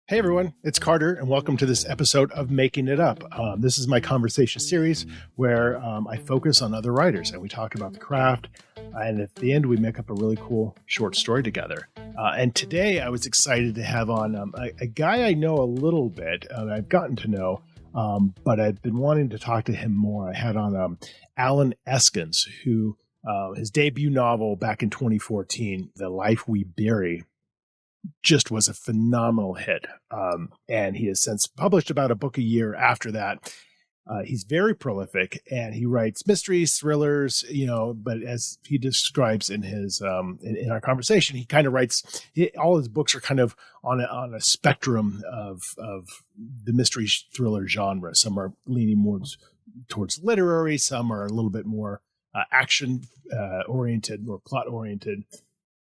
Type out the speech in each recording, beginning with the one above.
Hey everyone, it's Carter, and welcome to this episode of Making It Up. This is my conversation series where I focus on other writers and we talk about the craft. And at the end, we make up a really cool short story together. And today, I was excited to have on a guy I know a little bit, and I've gotten to know, but I've been wanting to talk to him more. I had on Allen Eskens, who his debut novel back in 2014, The Life We Bury, just was a phenomenal hit. And he has since published about a book a year after that. He's very prolific and he writes mysteries, thrillers, but as he describes in his, in our conversation, he kind of writes, all his books are kind of on a spectrum of the mystery thriller genre. Some are leaning more towards literary. Some are a little bit more action oriented or plot oriented.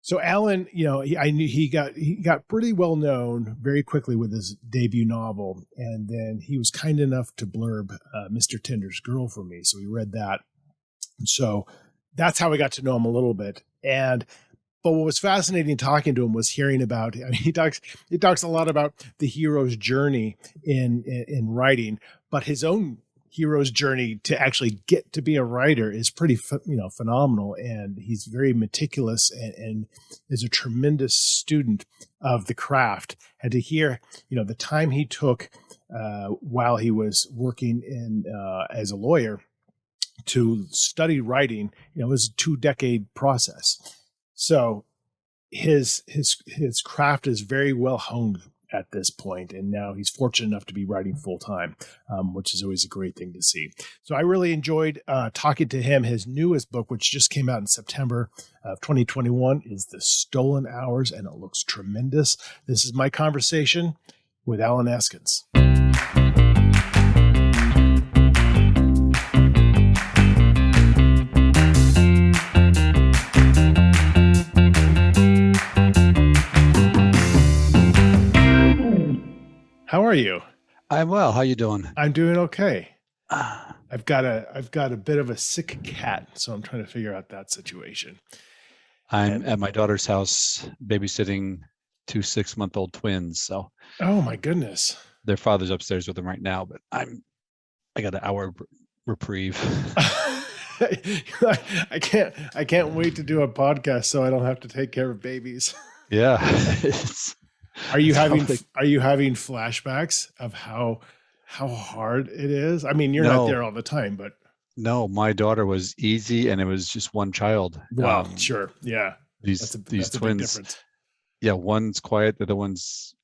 So Allen, I knew he got pretty well known very quickly with his debut novel, and then he was kind enough to blurb Mr. Tinder's Girl for me. So we read that, and so that's how I got to know him a little bit. But what was fascinating talking to him was hearing about. He talks a lot about the hero's journey in writing, but his own hero's journey to actually get to be a writer is pretty, phenomenal. And he's very meticulous and is a tremendous student of the craft. And to hear, the time he took while he was working as a lawyer to study writing, it was a 2-decade process. So his craft is very well honed at this point, and now he's fortunate enough to be writing full time, which is always a great thing to see. So I really enjoyed talking to him. His newest book, which just came out in September of 2021, is The Stolen Hours, and it looks tremendous. This is my conversation with Allen Eskens. How are you? I'm well. How you doing? I'm doing okay. I've got a bit of a sick cat, so I'm trying to figure out that situation. I'm at my daughter's house babysitting 2 6-month-old twins. So, oh my goodness, their father's upstairs with them right now. But I got an hour reprieve. I can't wait to do a podcast so I don't have to take care of babies. Yeah. Are you having flashbacks of how hard it is? I mean, you're not there all the time, but no, my daughter was easy, and it was just one child. Well, sure, yeah. These twins, yeah, one's quiet, the other one's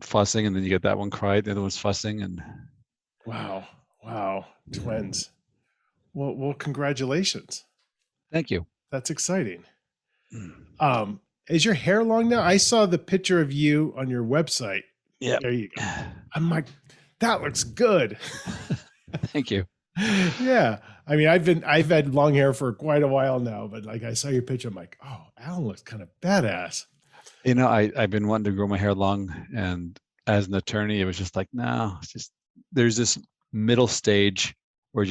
fussing, and then you get that one quiet, the other one's fussing, and wow, twins. Well, congratulations. Thank you. That's exciting. Is your hair long now? I saw the picture of you on your website. Yeah. There you go. I'm like, that looks good. Thank you. Yeah. I mean, I've had long hair for quite a while now, but like I saw your picture, I'm like, oh, Allen looks kind of badass. I've been wanting to grow my hair long, and as an attorney, it was just like, no, it's just, there's this middle stage where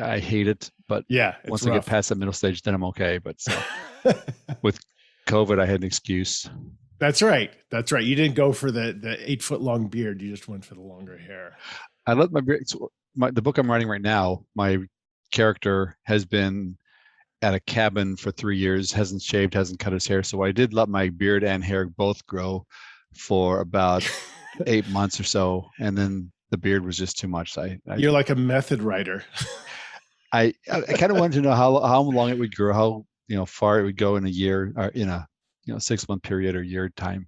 I hate it. But yeah, once I get past that middle stage, then I'm okay. But so with COVID, I had an excuse. That's right. You didn't go for the 8-foot long beard. You just went for the longer hair. I let my beard. The book I'm writing right now, my character has been at a cabin for 3 years, hasn't shaved, hasn't cut his hair. So I did let my beard and hair both grow for about 8 months or so, and then the beard was just too much. You're like a method writer. I kind of wanted to know how long it would grow, how far it would go in a year, or in a 6-month period or year time.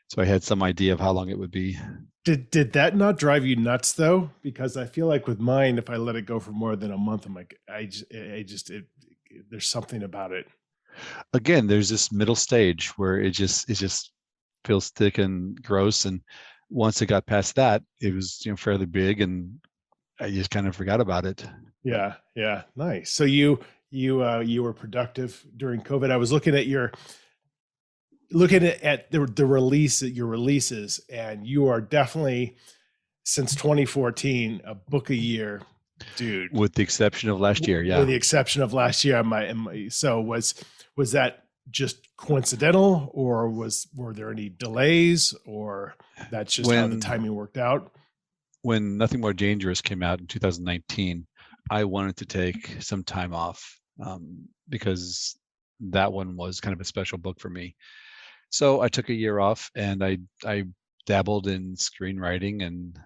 So I had some idea of how long it would be. Did that not drive you nuts though? Because I feel like with mine, if I let it go for more than a month, I'm like, there's something about it. Again, there's this middle stage where it just feels thick and gross, and once it got past that, it was fairly big, and I just kind of forgot about it. Yeah, nice. So you were productive during COVID. I was looking at your the releases, and you are definitely, since 2014, a book a year dude. With the exception of last year, yeah. With the exception of last year, so was that just coincidental, or were there any delays, or that's just how the timing worked out? When Nothing More Dangerous came out in 2019, I wanted to take some time off because that one was kind of a special book for me. So I took a year off, and I dabbled in screenwriting and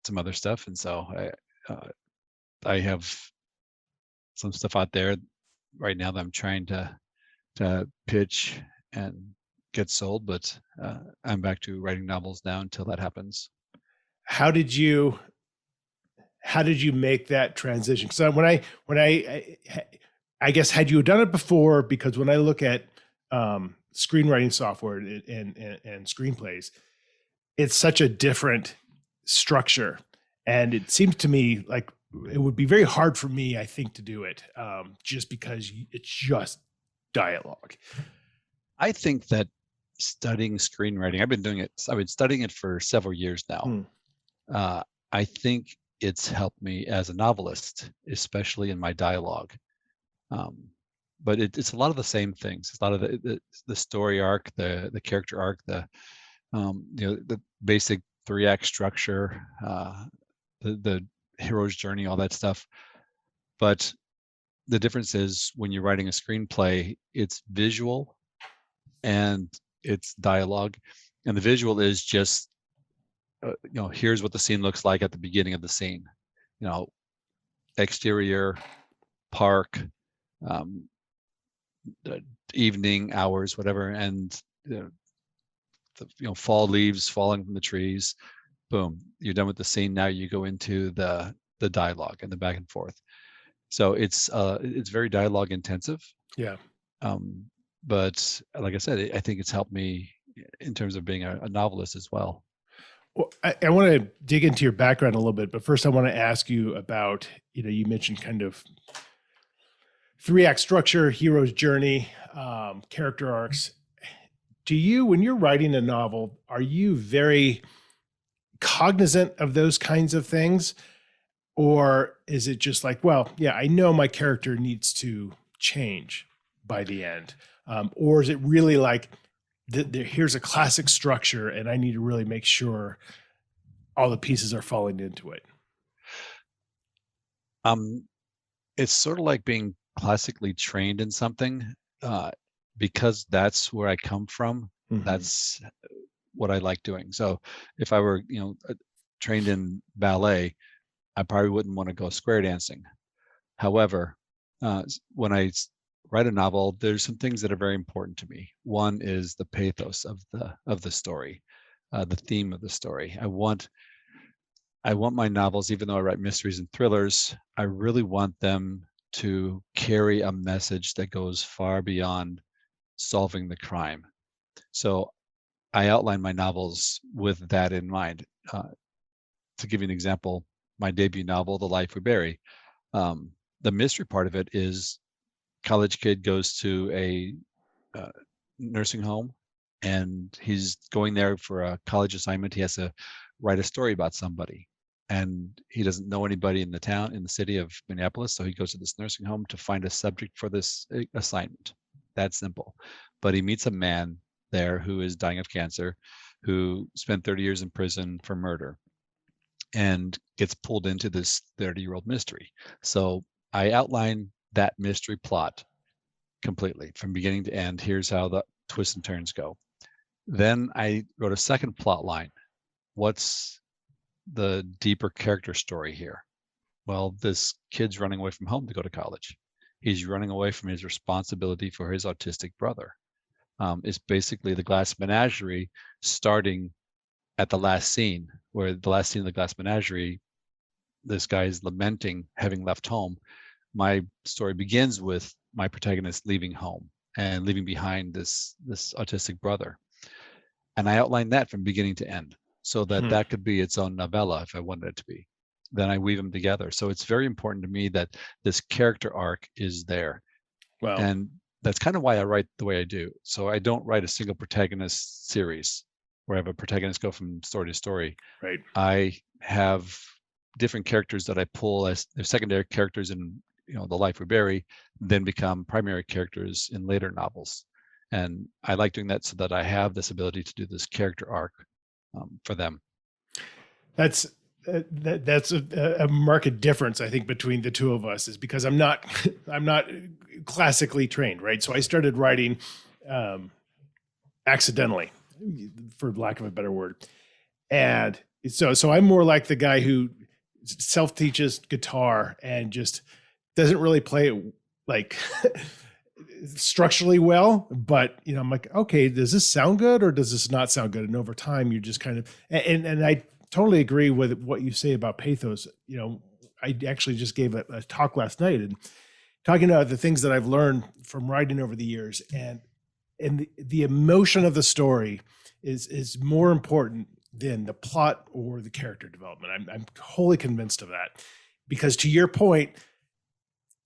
some other stuff, and so I have some stuff out there right now that I'm trying to pitch and get sold, but I'm back to writing novels now until that happens. How did you make that transition? Because I guess, had you done it before? Because when I look at screenwriting software and screenplays, it's such a different structure, and it seems to me like it would be very hard for me, I think, to do it, just because it's just dialogue. I think that studying screenwriting, I've been studying it for several years now. I think it's helped me as a novelist, especially in my dialogue. But it's a lot of the same things. It's a lot of the story arc, the character arc, the basic 3-act structure, the hero's journey, all that stuff. But the difference is when you're writing a screenplay, it's visual and it's dialogue, and the visual is just here's what the scene looks like at the beginning of the scene. Exterior, park, evening hours, whatever, and fall leaves falling from the trees. Boom, you're done with the scene. Now you go into the dialogue and the back and forth. So it's very dialogue intensive. Yeah. But like I said, I think it's helped me in terms of being a novelist as well. Well, I want to dig into your background a little bit, but first I want to ask you about, you mentioned kind of 3-act structure, hero's journey, character arcs. When you're writing a novel, are you very cognizant of those kinds of things? Or is it just like, well, yeah, I know my character needs to change by the end? Or is it really like, here's a classic structure and I need to really make sure all the pieces are falling into it? It's sort of like being classically trained in something, because that's where I come from. Mm-hmm. That's what I like doing. So if I were, trained in ballet, I probably wouldn't want to go square dancing. However, when I write a novel, there's some things that are very important to me. One is the pathos of the story, the theme of the story. I want my novels, even though I write mysteries and thrillers, I really want them to carry a message that goes far beyond solving the crime. So I outline my novels with that in mind. To give you an example, my debut novel, The Life We Bury, the mystery part of it is college kid goes to a nursing home, and he's going there for a college assignment. He has to write a story about somebody, and he doesn't know anybody in the city of Minneapolis. So he goes to this nursing home to find a subject for this assignment. That simple. But he meets a man there who is dying of cancer, who spent 30 years in prison for murder, and gets pulled into this 30-year-old mystery. So I outline that mystery plot completely from beginning to end. Here's how the twists and turns go. Then I wrote a second plot line. What's the deeper character story here? Well, this kid's running away from home to go to college. He's running away from his responsibility for his autistic brother. It's basically the Glass Menagerie starting at the last scene, where the last scene of the Glass Menagerie, this guy is lamenting having left home. My story begins with my protagonist leaving home and leaving behind this autistic brother. And I outline that from beginning to end, so that that could be its own novella if I wanted it to be. Then I weave them together. So it's very important to me that this character arc is there. Wow. And that's kind of why I write the way I do. So I don't write a single protagonist series where I have a protagonist go from story to story. Right. I have different characters that I pull as their secondary characters in The Life We Bury, then become primary characters in later novels. And I like doing that so that I have this ability to do this character arc for them. That's a marked difference, I think, between the two of us, is because I'm not classically trained, right? So I started writing accidentally, for lack of a better word, and so I'm more like the guy who self-teaches guitar and just doesn't really play it like structurally well, but I'm like, okay, does this sound good or does this not sound good? And over time, you just kind of, and I totally agree with what you say about pathos. I actually just gave a talk last night and talking about the things that I've learned from writing over the years, and the emotion of the story is more important than the plot or the character development. I'm wholly convinced of that, because to your point,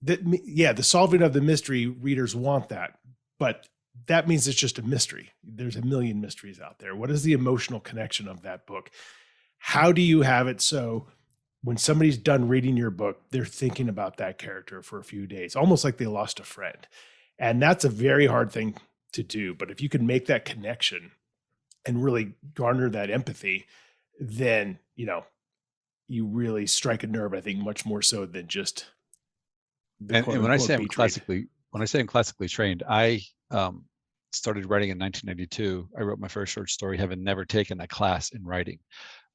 the solving of the mystery, readers want that, but that means it's just a mystery. There's a million mysteries out there. What is the emotional connection of that book? How do you have it so when somebody's done reading your book, they're thinking about that character for a few days, almost like they lost a friend? And that's a very hard thing to do. But if you can make that connection and really garner that empathy, then, you really strike a nerve, I think, much more so than just and when I say I'm classically trained, I started writing in 1992. I wrote my first short story, having never taken a class in writing.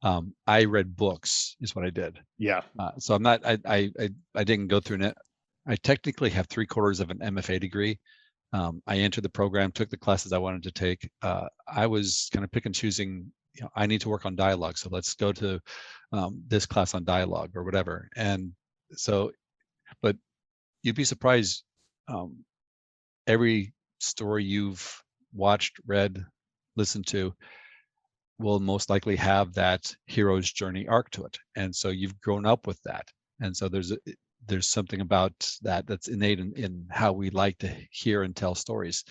I read books is what I did. Yeah. So I'm not, I didn't go through it. I technically have 3/4 of an MFA degree. I entered the program, took the classes I wanted to take. I was kind of pick and choosing, I need to work on dialogue, so let's go to this class on dialogue or whatever. And so, but you'd be surprised, every story you've watched, read, listened to will most likely have that hero's journey arc to it. And so you've grown up with that. And so there's something about that that's innate in how we like to hear and tell stories.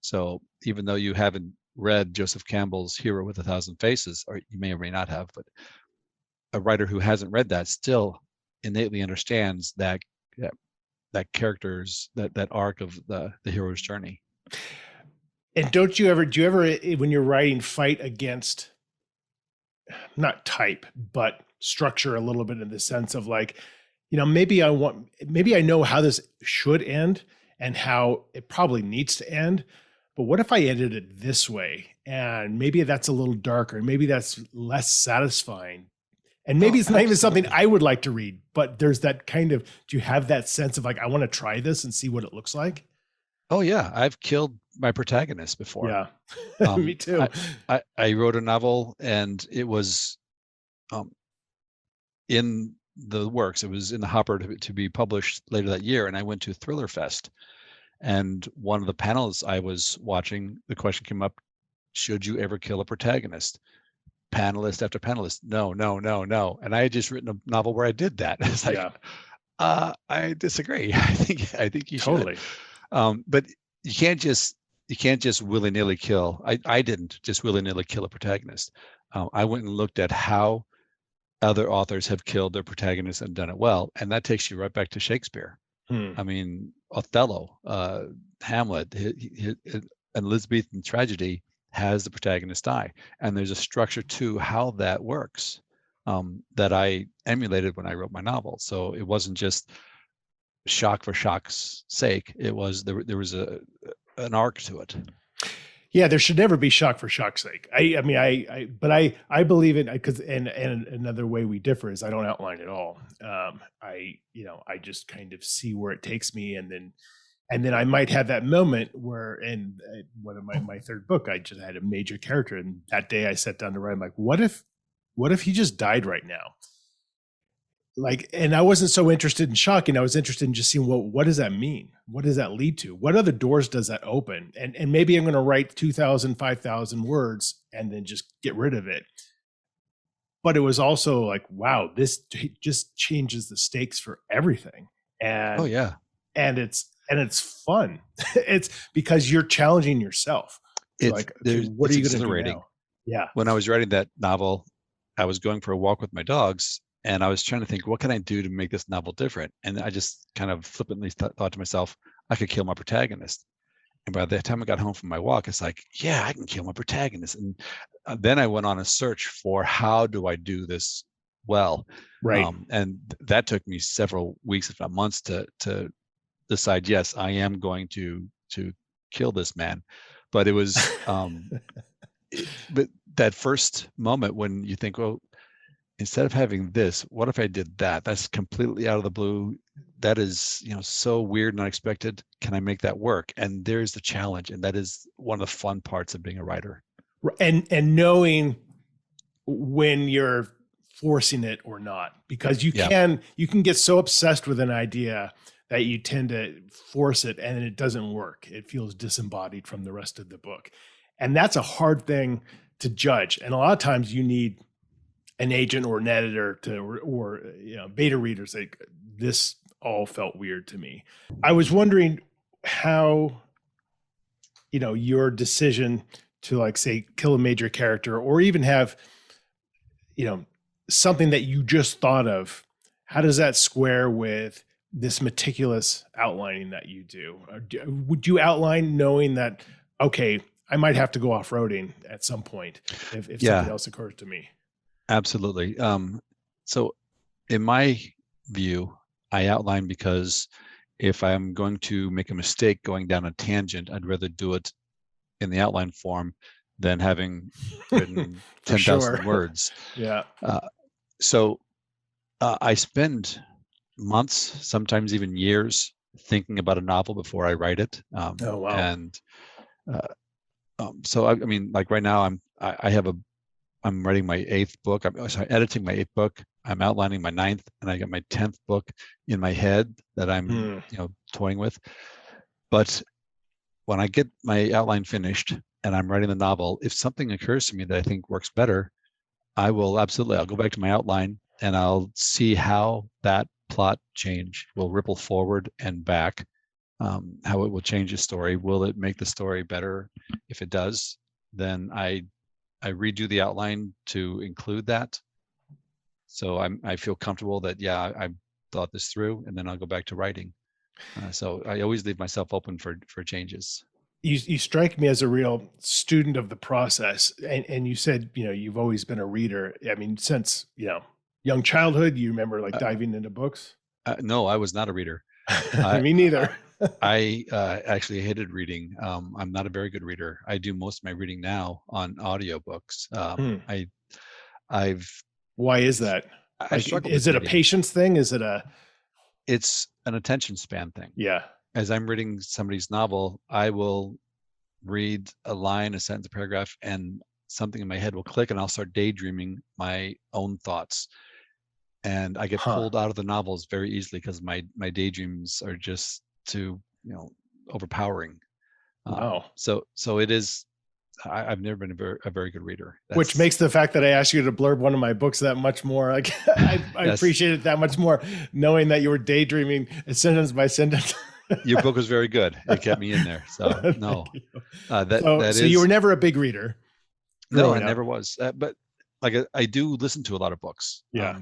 So even though you haven't read Joseph Campbell's Hero with a Thousand Faces, or you may or may not have, but a writer who hasn't read that still innately understands that character's that arc of the hero's journey. And do you ever when you're writing fight against not type but structure a little bit, in the sense of like, maybe I know how this should end and how it probably needs to end, but what if I ended it this way? And maybe that's a little darker, maybe that's less satisfying. And maybe it's not even something I would like to read, but there's that kind of, do you have that sense of like, I want to try this and see what it looks like? Oh yeah, I've killed my protagonist before. Yeah, me too. I wrote a novel and it was in the works. It was in the hopper to be published later that year. And I went to Thriller Fest, and one of the panels I was watching, the question came up, should you ever kill a protagonist? Panelist after panelist, no. And I had just written a novel where I did that. It's like, I disagree. I think you should. Totally. But you can't just willy-nilly kill. I didn't just willy-nilly kill a protagonist. I went and looked at how other authors have killed their protagonists and done it well, and that takes you right back to Shakespeare. I mean, Othello, Hamlet, an Elizabethan tragedy has the protagonist die, and there's a structure to how that works that I emulated when I wrote my novel. So it wasn't just shock for shock's sake. It was there was an arc to it. Yeah, there should never be shock for shock's sake. I believe in, because and another way we differ is I don't outline it all. I just kind of see where it takes me, and then I might have that moment where, in one of my third book, I just had a major character, and that day I sat down to write. I'm like, what if he just died right now? Like, and I wasn't so interested in shocking. I was interested in just seeing, well, what does that mean? What does that lead to? What other doors does that open? And maybe I'm going to write 2,000, 5,000 words and then just get rid of it. But it was also like, wow, this just changes the stakes for everything. And oh yeah, and it's fun. It's because you're challenging yourself. It's like, okay, what are you going to do now? Yeah. When I was writing that novel, I was going for a walk with my dogs, And I was trying to think, what can I do to make this novel different? And I just kind of flippantly thought to myself, I could kill my protagonist. And by the time I got home from my walk, it's like, yeah, I can kill my protagonist. And then I went on a search for how do I do this well. Right. And that took me several weeks, if not months, to decide, yes, I am going to kill this man. But it was, but that first moment when you think, well, instead of having this, what if I did that? That's completely out of the blue. That is, so weird and unexpected. Can I make that work? And there's the challenge, and that is one of the fun parts of being a writer. And knowing when you're forcing it or not, because you can get so obsessed with an idea that you tend to force it and it doesn't work. It feels disembodied from the rest of the book. And that's a hard thing to judge. And a lot of times you need an agent or an editor or beta readers like, this all felt weird to me. I was wondering how, your decision to, like, say, kill a major character or even have, something that you just thought of, how does that square with this meticulous outlining that you do? Would you outline knowing that, okay, I might have to go off-roading at some point if something else occurs to me? Absolutely. So in my view, I outline because if I'm going to make a mistake going down a tangent, I'd rather do it in the outline form than having written 10,000 words. Yeah. So I spend months, sometimes even years, thinking about a novel before I write it. Oh, wow. And so I mean, like right now, I'm writing my 8th book. I'm editing my 8th book. I'm outlining my 9th, and I got my 10th book in my head that I'm, toying with. But when I get my outline finished and I'm writing the novel, if something occurs to me that I think works better, I'll go back to my outline and I'll see how that plot change will ripple forward and back, how it will change the story. Will it make the story better? If it does, then I redo the outline to include that. So I feel comfortable that, I thought this through, and then I'll go back to writing. So I always leave myself open for changes. You strike me as a real student of the process. And you said, you've always been a reader. I mean, since, young childhood, you remember like diving into books? No, I was not a reader. Me neither. I actually hated reading. I'm not a very good reader. I do most of my reading now on audiobooks. Why is that? Is it a patience thing? It's an attention span thing. Yeah. As I'm reading somebody's novel, I will read a line, a sentence, a paragraph, and something in my head will click, and I'll start daydreaming my own thoughts. And I get pulled out of the novels very easily because my daydreams are just too, overpowering. Wow. So it is. I've never been a very good reader. Which makes the fact that I asked you to blurb one of my books that much more. Like I yes. appreciate it that much more, knowing that you were daydreaming sentence by sentence. Your book was very good. It kept me in there. So no, so you were never a big reader. No, I never was. But like I do listen to a lot of books. Yeah.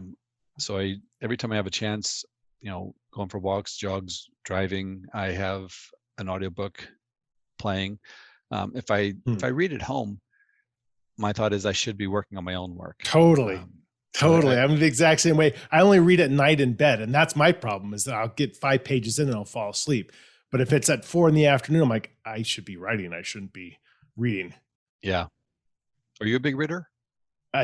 So every time I have a chance, going for walks, jogs, driving, I have an audiobook playing. If I read at home, my thought is I should be working on my own work. Totally. I'm the exact same way. I only read at night in bed, and that's my problem, is that I'll get 5 pages in and I'll fall asleep. But if it's at 4 PM, I'm like, I should be writing. I shouldn't be reading. Yeah. Are you a big reader?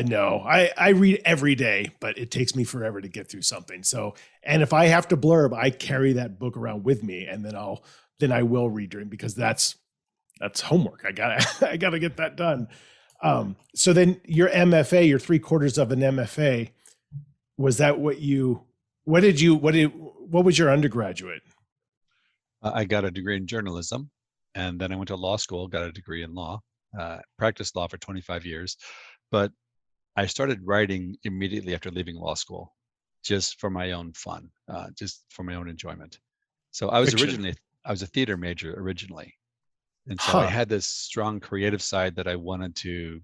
No, I read every day, but it takes me forever to get through something. So, and if I have to blurb, I carry that book around with me, and then I will read during, because that's homework. I gotta get that done. So then your MFA, your 3/4 of an MFA, was that what was your undergraduate? I got a degree in journalism, and then I went to law school, got a degree in law, practiced law for 25 years, but I started writing immediately after leaving law school, just for my own fun, just for my own enjoyment. So I was a theater major originally. And so I had this strong creative side that I wanted to,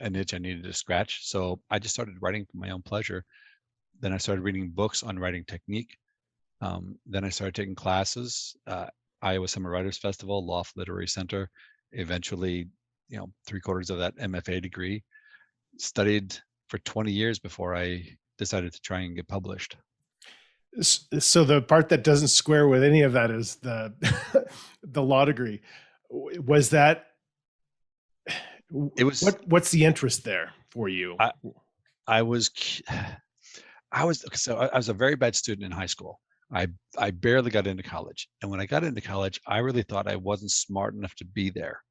an itch I needed to scratch. So I just started writing for my own pleasure. Then I started reading books on writing technique. Then I started taking classes, Iowa Summer Writers Festival, Loft Literary Center. Eventually, 3/4 of that MFA degree. Studied for 20 years before I decided to try and get published. So the part that doesn't square with any of that is the the law degree. Was that? It was. What's the interest there for you? I was a very bad student in high school. I barely got into college, and when I got into college, I really thought I wasn't smart enough to be there.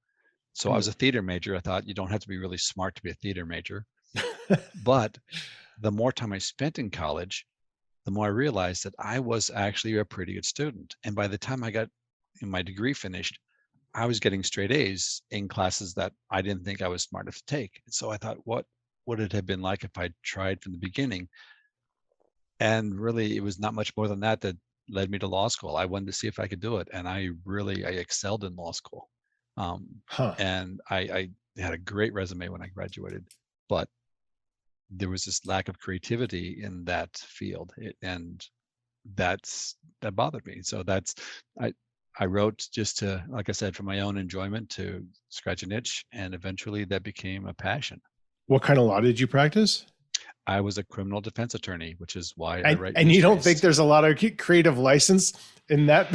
So I was a theater major. I thought you don't have to be really smart to be a theater major. But the more time I spent in college, the more I realized that I was actually a pretty good student. And by the time I got my degree finished, I was getting straight A's in classes that I didn't think I was smart enough to take. And so I thought, what would it have been like if I tried from the beginning? And really, it was not much more than that led me to law school. I wanted to see if I could do it. And I excelled in law school. And I had a great resume when I graduated, but there was this lack of creativity in that field, and that bothered me. So I wrote just to, like I said, for my own enjoyment, to scratch an itch, and eventually that became a passion. What kind of law did you practice? I was a criminal defense attorney, which is why I write. And you don't think there's a lot of creative license in that?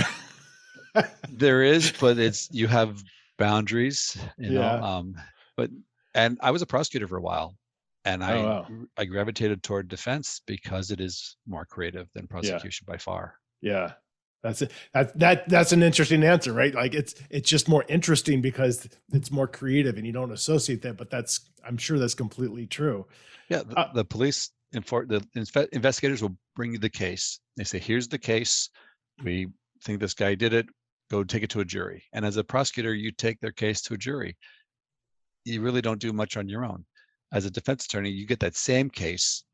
There is, but you have boundaries, and I was a prosecutor for a while, and I gravitated toward defense because it is more creative than prosecution by far. Yeah. That's an interesting answer, right? Like it's just more interesting because it's more creative and you don't associate that, but I'm sure that's completely true. Yeah. The police and the investigators will bring you the case. They say, here's the case. We think this guy did it. Go take it to a jury. And as a prosecutor, you take their case to a jury. You really don't do much on your own. As a defense attorney, you get that same case,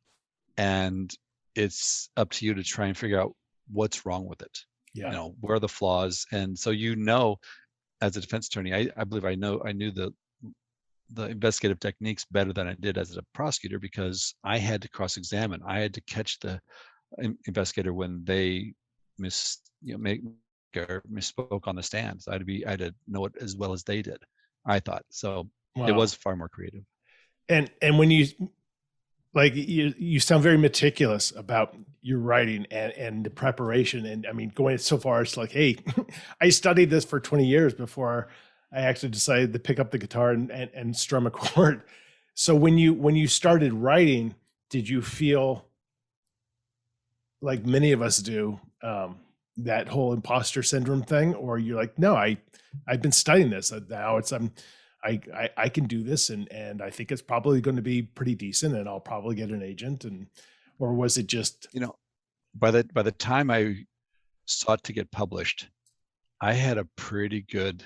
and it's up to you to try and figure out what's wrong with it. Yeah. Where are the flaws? And so, as a defense attorney, I believe I knew the investigative techniques better than I did as a prosecutor, because I had to cross-examine. I had to catch the investigator when they misspoke on the stand. So I had to know it as well as they did, I thought. So It was far more creative. And when you sound very meticulous about your writing and the preparation. And I mean, going so far, it's like, hey, I studied this for 20 years before I actually decided to pick up the guitar and strum a chord. So when you started writing, did you feel like many of us do, that whole imposter syndrome thing, or you're like, no, I've been studying this. Now I can do this, and I think it's probably going to be pretty decent, and I'll probably get an agent, or was it just, by the time I sought to get published, I had a pretty good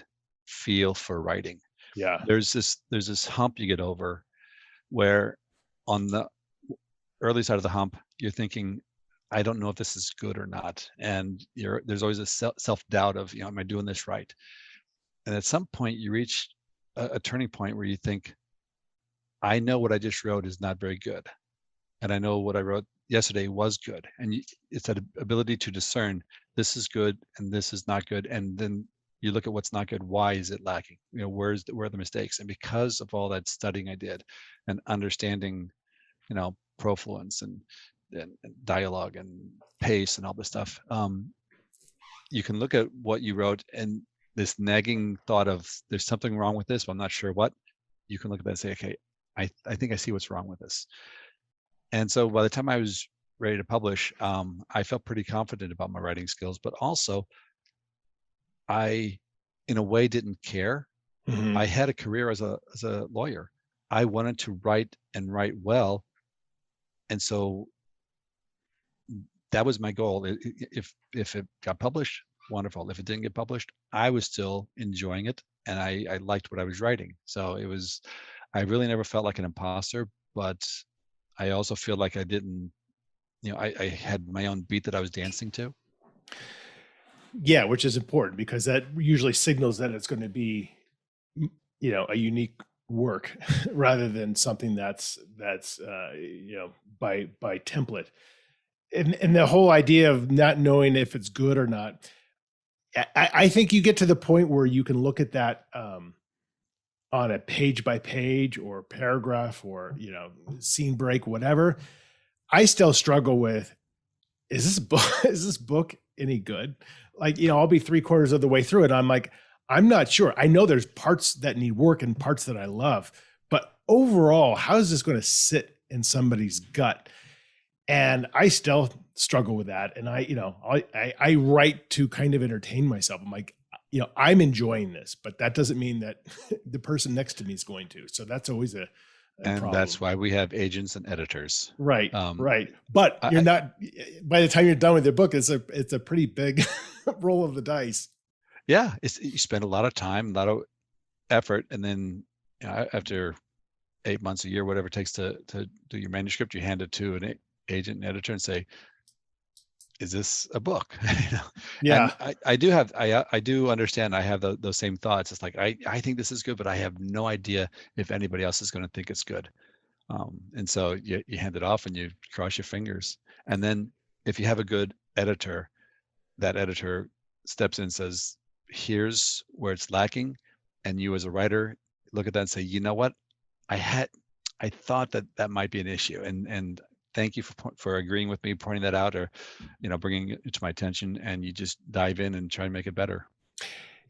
feel for writing. Yeah. There's this hump you get over where on the early side of the hump, you're thinking, I don't know if this is good or not. And there's always a self-doubt of, am I doing this right? And at some point you reach a turning point where you think, I know what I just wrote is not very good. And I know what I wrote yesterday was good. And it's that ability to discern, this is good and this is not good. And then you look at what's not good. Why is it lacking? Where are the mistakes? And because of all that studying I did and understanding, profluence and dialogue and pace and all this stuff, you can look at what you wrote, and this nagging thought of there's something wrong with this, but I'm not sure what. You can look at that and say, okay, I think I see what's wrong with this. And so by the time I was ready to publish, I felt pretty confident about my writing skills, but also I, in a way, didn't care. Mm-hmm. I had a career as a lawyer. I wanted to write and write well. And so that was my goal. If it got published, wonderful. If it didn't get published, I was still enjoying it, and I liked what I was writing. So I really never felt like an imposter, but I also feel like I didn't, I had my own beat that I was dancing to. Yeah, which is important because that usually signals that it's going to be, a unique work rather than something that's by template. and the whole idea of not knowing if it's good or not, I think you get to the point where you can look at that on a page by page or paragraph or, scene break, whatever. I still struggle with, is this book any good? Like, I'll be 3/4 of the way through it. I'm like, I'm not sure. I know there's parts that need work and parts that I love, but overall, how is this going to sit in somebody's gut? And I still struggle with that. And I write to kind of entertain myself. I'm like, I'm enjoying this, but that doesn't mean that the person next to me is going to. So that's always a problem. That's why we have agents and editors. Right. Right. But you're not, by the time you're done with your book, it's a pretty big roll of the dice. Yeah. You spend a lot of time, a lot of effort. And then after 8 months, a year, whatever it takes to do your manuscript, you hand it to an agent and editor and say, is this a book? Yeah. And I do understand. I have those same thoughts. It's like, I think this is good, but I have no idea if anybody else is going to think it's good. And so you hand it off and you cross your fingers. And then if you have a good editor, that editor steps in and says, here's where it's lacking. And you as a writer look at that and say, you know what? I thought that might be an issue. And thank you for agreeing with me, pointing that out, or, bringing it to my attention, and you just dive in and try and make it better.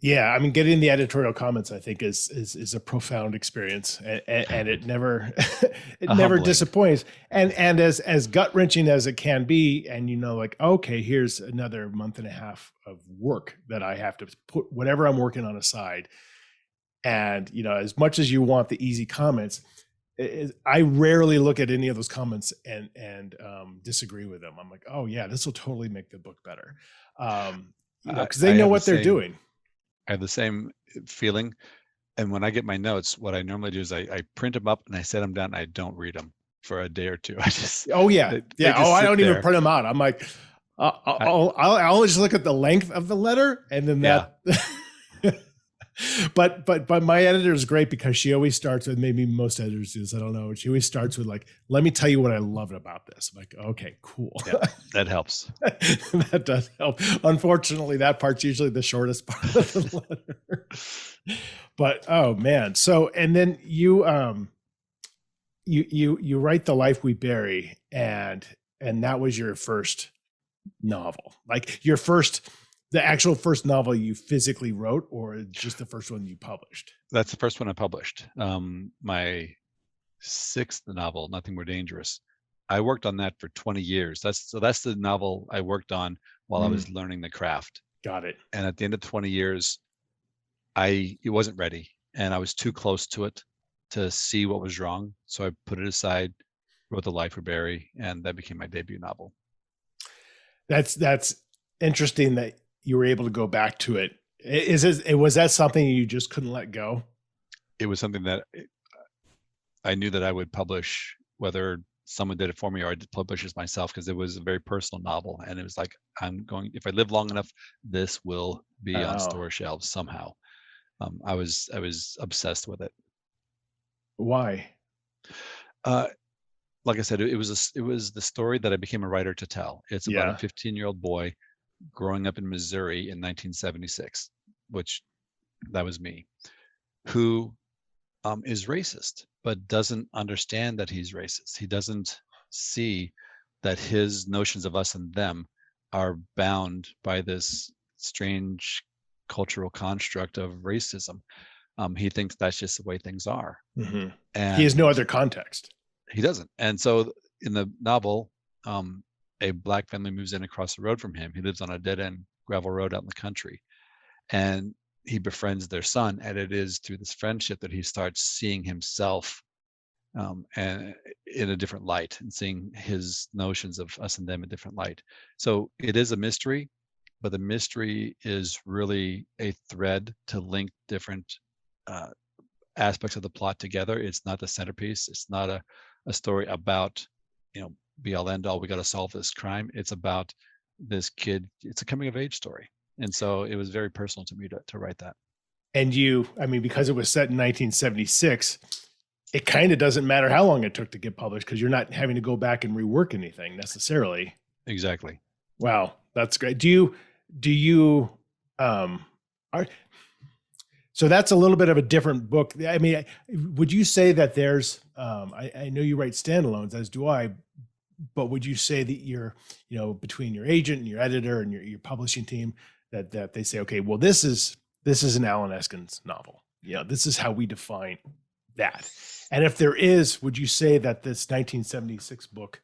Yeah. I mean, getting the editorial comments, I think is a profound experience, and it never, never disappoints. And as gut wrenching as it can be, and like, okay, here's another month and a half of work that I have to put whatever I'm working on aside. And, as much as you want the easy comments, I rarely look at any of those comments and disagree with them. I'm like, oh yeah, this will totally make the book better. Because they know what they're doing. I have the same feeling. And when I get my notes, what I normally do is I print them up and I set them down and I don't read them for a day or two. I just, oh yeah. Yeah. Oh, I don't even print them out. I'm like, I'll just look at the length of the letter and then that. But my editor is great because she always starts with, maybe most editors do this, I don't know. She always starts with like, let me tell you what I loved about this. I'm like, okay, cool. Yeah, that helps. That does help. Unfortunately, that part's usually the shortest part of the letter. But oh man. So, and then you write The Life We Bury, and that was your first novel, like the actual first novel you physically wrote, or just the first one you published? That's the first one I published. My 6th novel, Nothing More Dangerous. I worked on that for 20 years. That's the novel I worked on while I was learning the craft. Got it. And at the end of 20 years, it wasn't ready, and I was too close to it to see what was wrong. So I put it aside, wrote The Life We Bury, and that became my debut novel. That's interesting that you were able to go back to it. Was that something you just couldn't let go? It was something that I knew that I would publish, whether someone did it for me or I did publish it myself, because it was a very personal novel. And it was like, if I live long enough, this will be on store shelves somehow. I was obsessed with it. Why? Like I said, it was the story that I became a writer to tell. It's about a 15-year-old boy growing up in Missouri in 1976, which that was me, who is racist, but doesn't understand that he's racist. He doesn't see that his notions of us and them are bound by this strange cultural construct of racism. He thinks that's just the way things are. Mm-hmm. And he has no other context. He doesn't. And so in the novel, a Black family moves in across the road from him. He lives on a dead-end gravel road out in the country. And he befriends their son. And it is through this friendship that he starts seeing himself and in a different light, and seeing his notions of us and them in a different light. So it is a mystery, but the mystery is really a thread to link different aspects of the plot together. It's not the centerpiece. It's not a story about, be all end all, we got to solve this crime. It's about this kid. It's a coming of age story. And so it was very personal to me to write that. And because it was set in 1976, it kind of doesn't matter how long it took to get published, because you're not having to go back and rework anything necessarily. Exactly. Wow, that's great. Do you are, so that's a little bit of a different book. I mean, would you say that there's I know you write standalones, as do I, but would you say that you're, between your agent and your editor and your publishing team, that they say, okay, well, this is an Allen Eskens novel. This is how we define that. And if there is, would you say that this 1976 book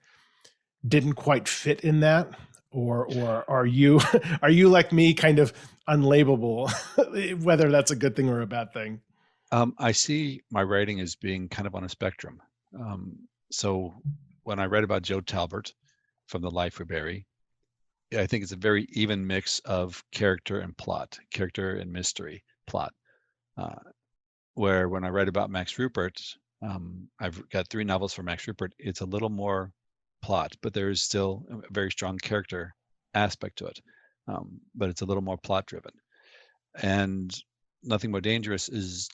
didn't quite fit in that? Or are you are you like me, kind of unlabelable, whether that's a good thing or a bad thing? I see my writing as being kind of on a spectrum. So when I read about Joe Talbot from The Life of Barry, I think it's a very even mix of character and plot, character and mystery plot. Where when I read about Max Rupert, I've got 3 novels for Max Rupert. It's a little more plot, but there is still a very strong character aspect to it. But it's a little more plot driven. And Nothing More Dangerous is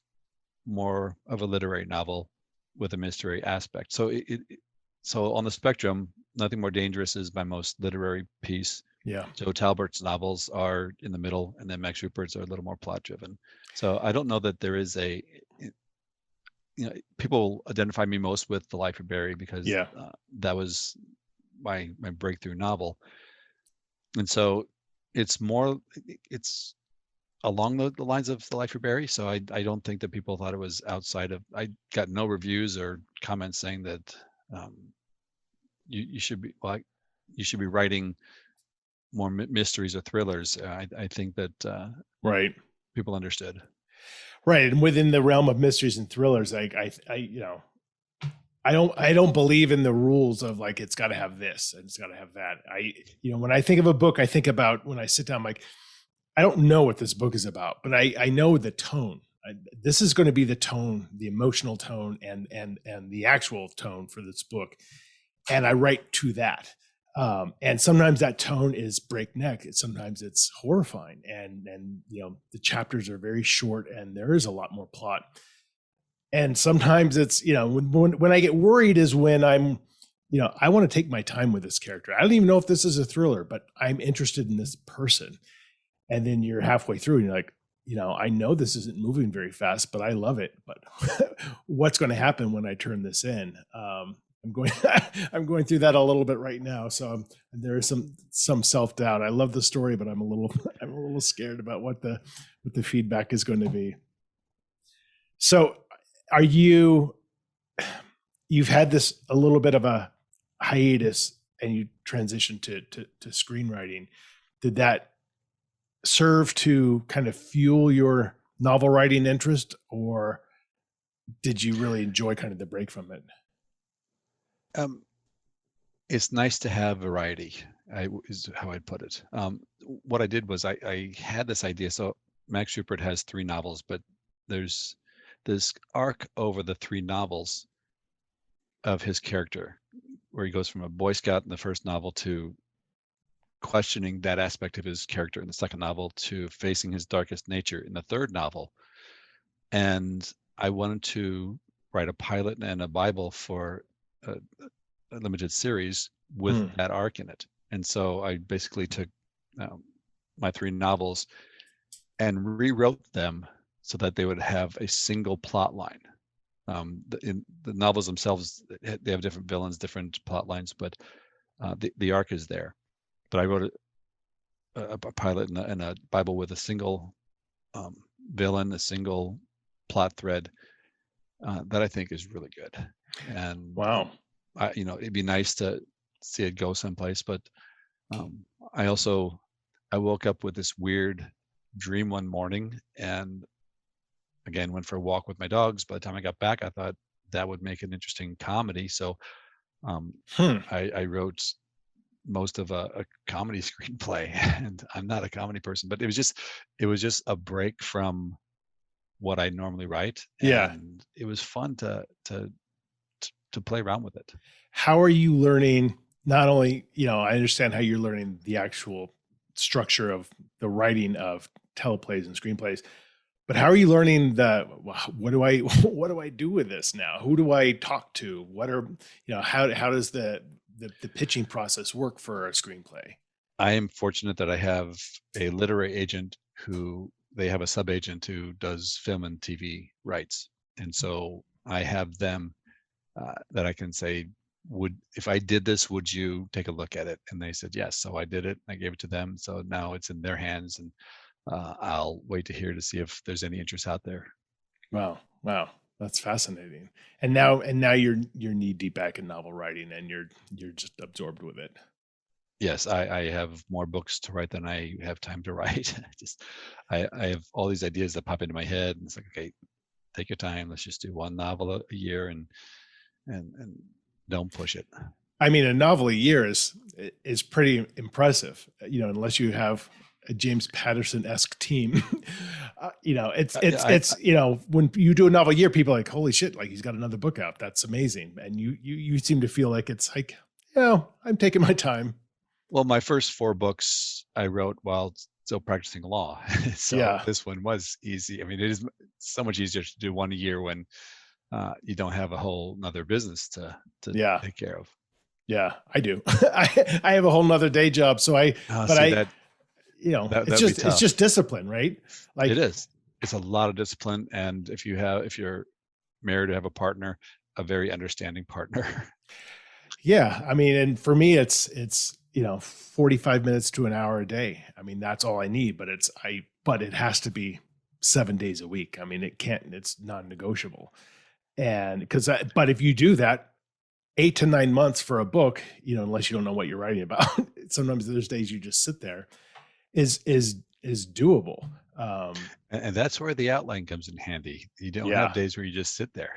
more of a literary novel with a mystery aspect. So on the spectrum, Nothing More Dangerous is my most literary piece. Yeah. Joe Talbert's novels are in the middle, and then Max Rupert's are a little more plot driven. So I don't know that there is people identify me most with The Life of Barry because that was my breakthrough novel. And so it's along the lines of The Life of Barry. So I don't think that people thought it was outside of. I got no reviews or comments saying that you should be writing more mysteries or thrillers. I think that right, people understood. Right, and within the realm of mysteries and thrillers, I don't believe in the rules of like it's got to have this and it's got to have that. When I think of a book, I think about, when I sit down, like, I don't know what this book is about, but I know the tone. This is going to be the tone, the emotional tone, and the actual tone for this book, and I write to that. And sometimes that tone is breakneck. Sometimes it's horrifying, and the chapters are very short, and there is a lot more plot. And sometimes it's when I get worried is when I'm I want to take my time with this character. I don't even know if this is a thriller, but I'm interested in this person. And then you're halfway through and you're like, I know this isn't moving very fast, but I love it. But what's going to happen when I turn this in? I'm going through that a little bit right now. So there is some self-doubt. I love the story, but I'm a little scared about what the feedback is going to be. So you've had this a little bit of a hiatus and you transitioned to screenwriting. Did that serve to kind of fuel your novel writing interest, or did you really enjoy kind of the break from it? It's nice to have variety, is how I'd put it. What I did was I had this idea. So Max Rupert has 3 novels, but there's this arc over the 3 novels of his character, where he goes from a Boy Scout in the first novel to questioning that aspect of his character in the second novel to facing his darkest nature in the third novel. And I wanted to write a pilot and a Bible for a limited series with that arc in it. And so I basically took my 3 novels and rewrote them so that they would have a single plot line. In the novels themselves, they have different villains, different plot lines, but the arc is there. But I wrote a pilot and a Bible with a single villain, a single plot thread that I think is really good. And wow, it'd be nice to see it go someplace. But I woke up with this weird dream one morning, and again went for a walk with my dogs. By the time I got back, I thought that would make an interesting comedy. So I wrote most of a comedy screenplay, and I'm not a comedy person, but it was just a break from what I normally write. And it was fun to play around with it. How are you learning? Not only, I understand how you're learning the actual structure of the writing of teleplays and screenplays, but how are you learning what do I do with this now? Who do I talk to? What are, how does the the pitching process work for a screenplay? I am fortunate that I have a literary agent who they have a sub agent who does film and TV rights, and so I have them that I can say, would if I did this, would you take a look at it? And they said yes. So I did it. I gave it to them. So now it's in their hands, and I'll wait to hear to see if there's any interest out there. Wow, wow, that's fascinating. And now you're knee deep back in novel writing, and you're just absorbed with it. Yes, I have more books to write than I have time to write. I have all these ideas that pop into my head, and it's like, okay, take your time. Let's just do one novel a year, and don't push it. I mean, a novel a year is pretty impressive, unless you have a James Patterson-esque team. It's when you do a novel a year, people are like, holy shit, like he's got another book out. That's amazing. And you seem to feel like it's like, I'm taking my time. Well, my first 4 books I wrote while still practicing law. So Yeah. This one was easy. I mean, it is so much easier to do one a year when you don't have a whole nother business to take care of. Yeah, I do. I have a whole nother day job. So it's just discipline, right? Like it is. It's a lot of discipline. And if you're married or have a partner, a very understanding partner. Yeah. I mean, and for me, it's 45 minutes to an hour a day. I mean, that's all I need, but it has to be 7 days a week. I mean, it's non-negotiable. And but if you do that 8 to 9 months for a book, unless you don't know what you're writing about, sometimes there's days you just sit there, is doable. And that's where the outline comes in handy. You don't have days where you just sit there.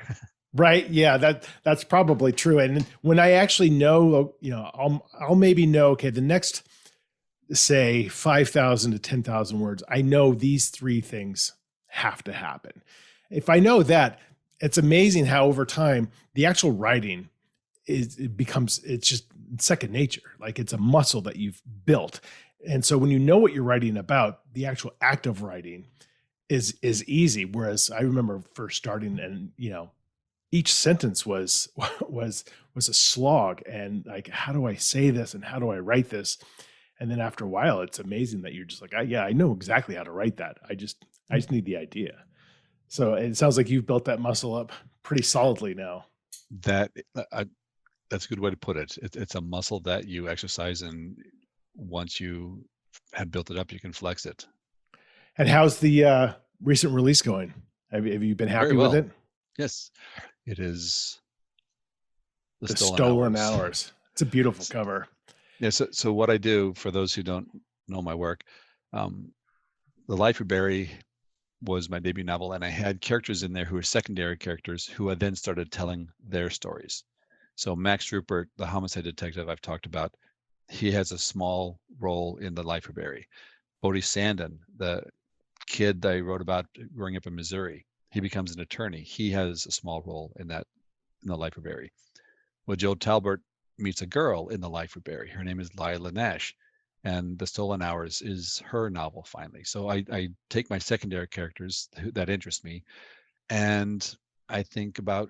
Right. Yeah, that's probably true. And when I actually know, I'll maybe know, okay, the next, say 5,000 to 10,000 words, I know these 3 things have to happen. If I know that, it's amazing how over time the actual writing it's just second nature. Like it's a muscle that you've built. And so when you know what you're writing about, the actual act of writing is easy. Whereas I remember first starting, and each sentence was a slog, and like, how do I say this and how do I write this? And then after a while, it's amazing that you're just like, I know exactly how to write that. I just need the idea. So it sounds like you've built that muscle up pretty solidly now. That's a good way to put it. It's a muscle that you exercise, and once you have built it up, you can flex it. And how's the recent release going? Have you been happy with it? Yes, it is. The Stolen Hours. It's a beautiful cover. Yeah. So what I do, for those who don't know my work, The Life of Barry was my debut novel, and I had characters in there who were secondary characters who I then started telling their stories. So Max Rupert, the homicide detective I've talked about, he has a small role in The Life of Barry. Bodie Sandin, the kid that I wrote about growing up in Missouri, he becomes an attorney. He has a small role in The Life of Barry. Well, Joe Talbot meets a girl in The Life of Barry. Her name is Lila Nash, and The Stolen Hours is her novel finally. So I take my secondary characters that interest me, and I think about,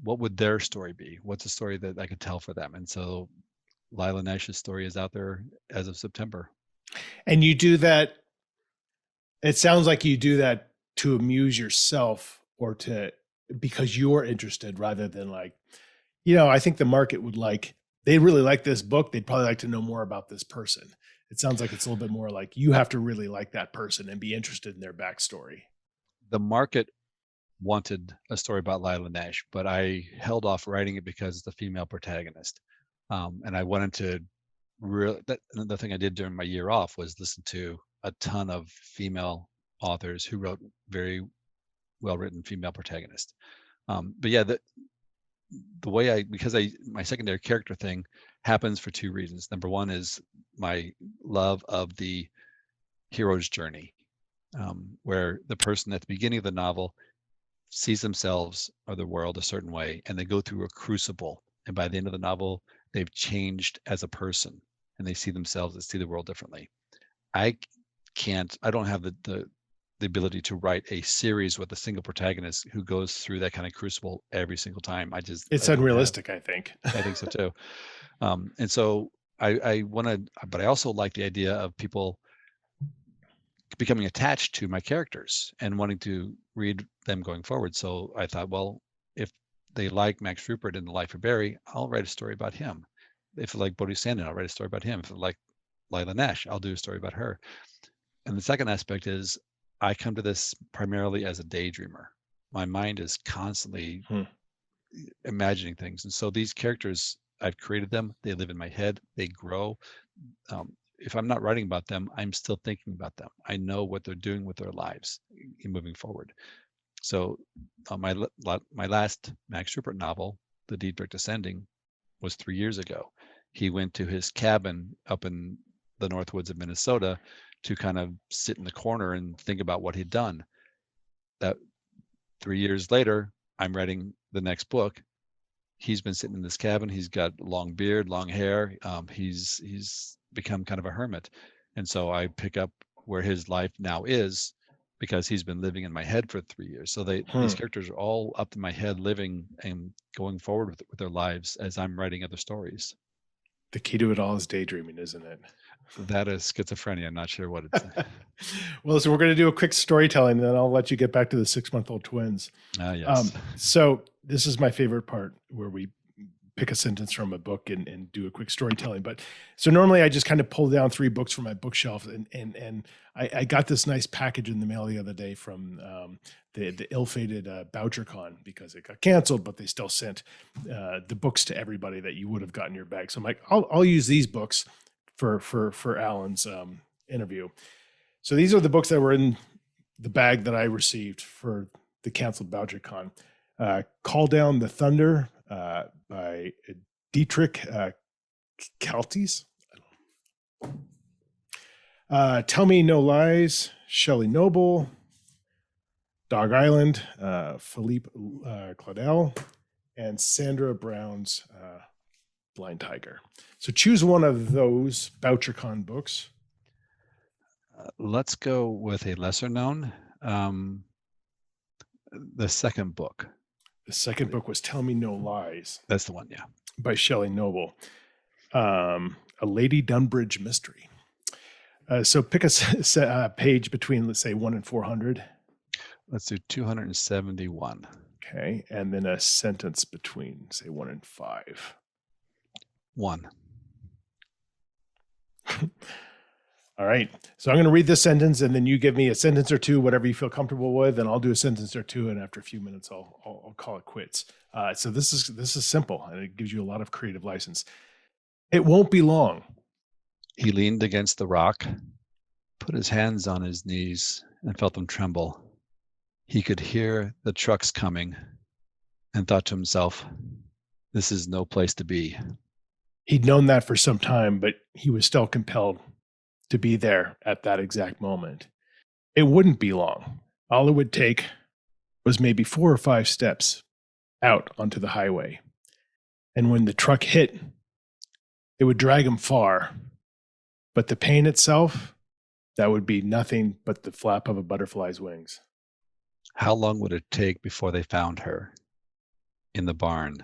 what would their story be? What's a story that I could tell for them? And so Lila Nash's story is out there as of September. And you do that, it sounds like you do that to amuse yourself, or because you're interested, rather than like, I think the market would they really like this book. They'd probably like to know more about this person. It sounds like it's a little bit more like you have to really like that person and be interested in their backstory. The market wanted a story about Lila Nash, but I held off writing it because it's the female protagonist. And I wanted to the thing I did during my year off was listen to a ton of female authors who wrote very well-written female protagonists. But yeah, the way my secondary character thing happens for 2 reasons. Number one is my love of the hero's journey, where the person at the beginning of the novel sees themselves or the world a certain way, and they go through a crucible, and by the end of the novel they've changed as a person, and they see themselves and see the world differently. I don't have the the ability to write a series with a single protagonist who goes through that kind of crucible every single time. It's I don't have. unrealistic, I think. I think so too. And so I wanted, but I also like the idea of people becoming attached to my characters and wanting to read them going forward. So I thought, well, if they like Max Rupert in The Life of Barry, I'll write a story about him. If they like Bodhi Sandin, I'll write a story about him. If they like Lila Nash, I'll do a story about her. And the second aspect is I come to this primarily as a daydreamer. My mind is constantly imagining things. And so these characters, I've created them. They live in my head. They grow. If I'm not writing about them, I'm still thinking about them. I know what they're doing with their lives in moving forward. So my last Max Rupert novel, The Deed Brick Descending, was 3 years ago. He went to his cabin up in the North Woods of Minnesota to kind of sit in the corner and think about what he'd done. That 3 years later, I'm writing the next book. He's been sitting in this cabin. He's got long beard, long hair. He's become kind of a hermit. And so I pick up where his life now is because he's been living in my head for 3 years. So these characters are all up in my head, living and going forward with their lives as I'm writing other stories. The key to it all is daydreaming, isn't it? That is schizophrenia. I'm not sure what it's. Well, so we're going to do a quick storytelling, and then I'll let you get back to the 6-month-old twins. Yes. So this is my favorite part, where we pick a sentence from a book and do a quick storytelling. But so normally I just kind of pull down 3 books from my bookshelf, and I got this nice package in the mail the other day from the ill-fated BoucherCon, because it got canceled, but they still sent the books to everybody that you would have gotten your bag. So I'm like, I'll use these books for Allen's interview. So these are the books that were in the bag that I received for the canceled BoucherCon. Call Down the Thunder by Dietrich Kaltis. Tell Me No Lies, Shelly Noble. Dog Island, Philippe Claudel, and Sandra Brown's Blind Tiger. So choose one of those BoucherCon books. Let's go with a lesser known. The second book. The second book was Tell Me No Lies. That's the one, yeah. By Shelly Noble. A Lady Dunbridge mystery. So pick a page between, let's say, 1 and 400. Let's do 271. Okay. And then a sentence between, say, 1 and 5. 1. All right. So I'm going to read this sentence, and then you give me a sentence or two, whatever you feel comfortable with, and I'll do a sentence or two, and after a few minutes, I'll call it quits. So this is simple, and it gives you a lot of creative license. It won't be long. He leaned against the rock, put his hands on his knees, and felt them tremble. He could hear the trucks coming and thought to himself, this is no place to be. He'd known that for some time, but he was still compelled to be there at that exact moment. It wouldn't be long. All it would take was maybe 4 or 5 steps out onto the highway. And when the truck hit, it would drag him far. But the pain itself, that would be nothing but the flap of a butterfly's wings. How long would it take before they found her in the barn?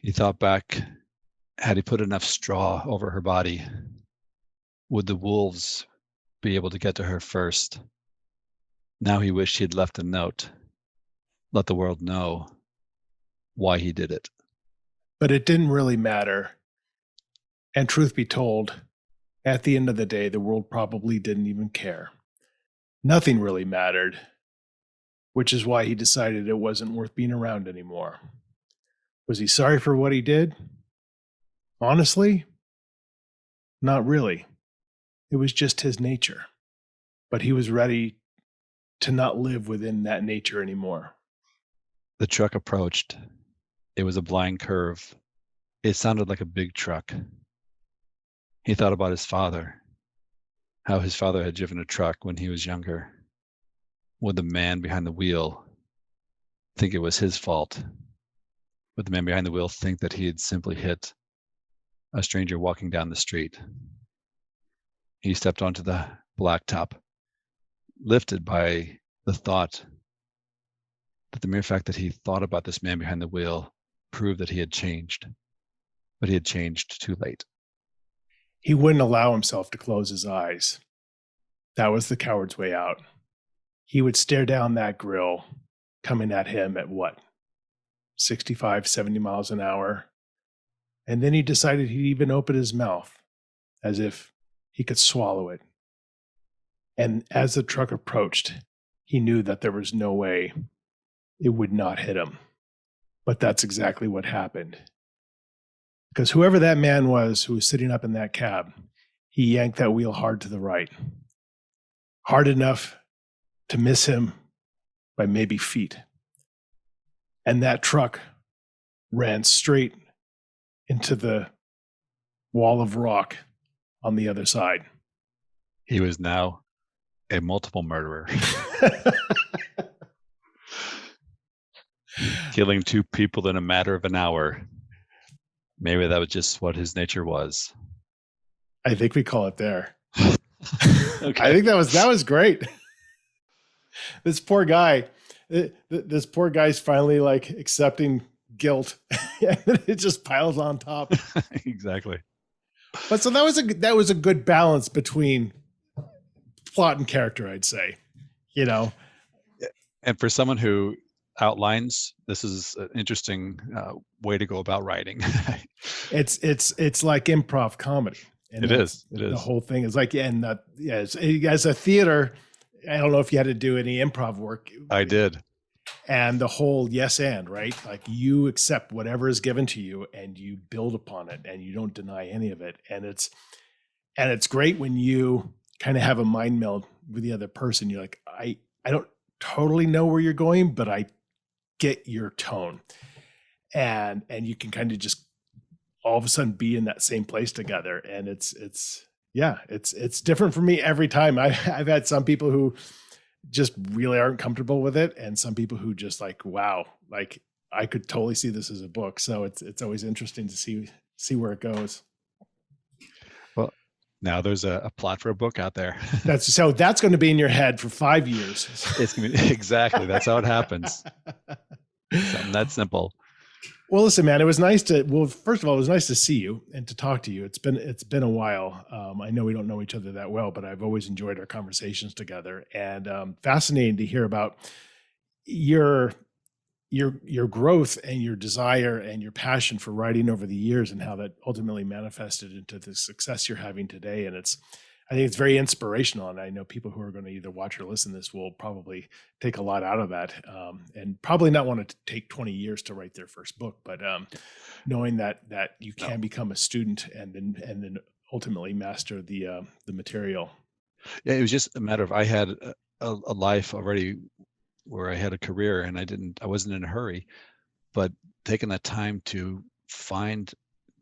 He thought back, had he put enough straw over her body? Would the wolves be able to get to her first? Now he wished he'd left a note, let the world know why he did it. But it didn't really matter. And truth be told, at the end of the day, the world probably didn't even care. Nothing really mattered, which is why he decided it wasn't worth being around anymore. Was he sorry for what he did? Honestly, not really. It was just his nature. But he was ready to not live within that nature anymore. The truck approached. It was a blind curve. It sounded like a big truck. He thought about his father, how his father had driven a truck when he was younger. Would the man behind the wheel think it was his fault? Would the man behind the wheel think that he had simply hit a stranger walking down the street? He stepped onto the blacktop. lifted by the thought that the mere fact that he thought about this man behind the wheel proved that he had changed, but he had changed too late. He wouldn't allow himself to close his eyes. That was the coward's way out. He would stare down that grill coming at him at what? 65, 70 miles an hour. And then he decided he'd even open his mouth as if he could swallow it. And as the truck approached, he knew that there was no way it would not hit him. But that's exactly what happened. Because whoever that man was who was sitting up in that cab, he yanked that wheel hard to the right. Hard enough to miss him by maybe feet. And that truck ran straight into the wall of rock on the other side. He was now a multiple murderer. Killing 2 people in a matter of an hour. Maybe that was just what his nature was. I think we call it there. Okay. I think that was great. This poor guy, this poor guy's finally like accepting guilt, and it just piles on top. Exactly. But so that was a good balance between plot and character, I'd say. You know, and for someone who outlines, this is an interesting way to go about writing. it's like improv comedy. And it is. The whole thing is like, and as a theater, I don't know if you had to do any improv work. I did. And the whole yes and, right? Like you accept whatever is given to you and you build upon it and you don't deny any of it. And it's great when you kind of have a mind meld with the other person. You're like, I don't totally know where you're going, but I get your tone. And you can kind of just all of a sudden be in that same place together. And it's different for me every time. I've had some people who just really aren't comfortable with it, and some people who just like, wow, like I could totally see this as a book. So it's always interesting to see where it goes. Well, now there's a plot for a book out there. That's going to be in your head for 5 years. It's gonna be, exactly. That's how it happens. Something that simple. Well, listen, man, first of all, it was nice to see you and to talk to you. It's been a while. I know we don't know each other that well, but I've always enjoyed our conversations together, and fascinating to hear about your growth and your desire and your passion for writing over the years and how that ultimately manifested into the success you're having today. And I think it's very inspirational. And I know people who are going to either watch or listen to this will probably take a lot out of that, and probably not want to take 20 years to write their first book, but knowing that you can become a student and then ultimately master the material. Yeah, it was just a matter of, I had a life already where I had a career, and I wasn't in a hurry, but taking that time to find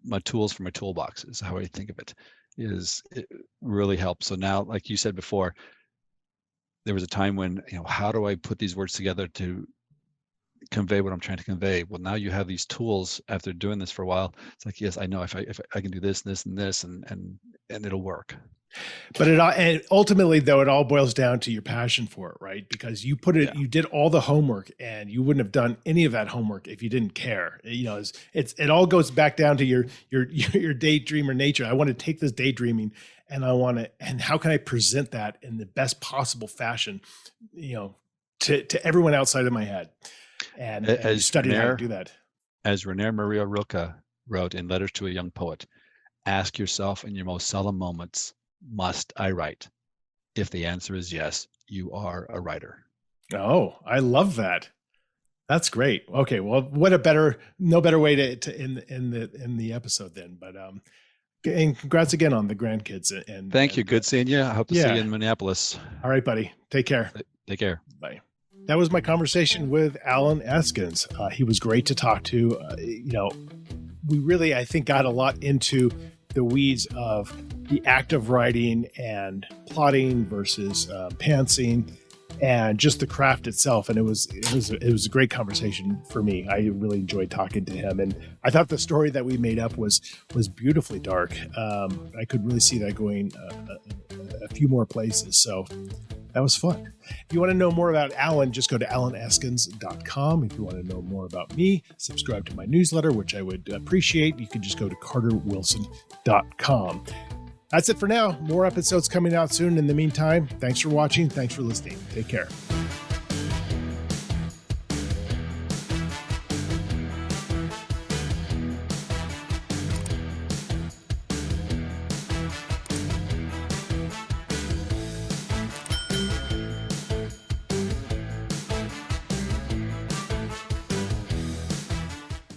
my tools for my toolbox is how I think of it. It really helps. So now, like you said before, there was a time when, how do I put these words together to convey what I'm trying to convey? Well, now you have these tools after doing this for a while. It's like, yes, I know if I can do this, this, and this, and it'll work. But and ultimately, though, it all boils down to your passion for it, right? Because you you did all the homework, and you wouldn't have done any of that homework if you didn't care. It all goes back down to your daydreamer nature. I want to take this daydreaming, and how can I present that in the best possible fashion, to everyone outside of my head, and study how to do that. As Rainer Maria Rilke wrote in Letters to a Young Poet, ask yourself in your most solemn moments, must I write? If the answer is yes, you are a writer. Oh, I love that. That's great. Okay, well, no better way to end the episode then. But and congrats again on the grandkids. And thank you. Good seeing you. I hope to see you in Minneapolis. All right, buddy. Take care. Take care. Bye. That was my conversation with Allen Eskens. He was great to talk to. We really, I think, got a lot into the weeds of the act of writing and plotting versus pantsing, and just the craft itself. And it was a great conversation for me. I really enjoyed talking to him, and I thought the story that we made up was beautifully dark. I could really see that going a few more places. So That was fun. If you want to know more about Allen, just go to alleneskens.com. If you want to know more about me, subscribe to my newsletter, which I would appreciate. You can just go to carterwilson.com. That's it for now. More episodes coming out soon. In the meantime, thanks for watching. Thanks for listening. Take care.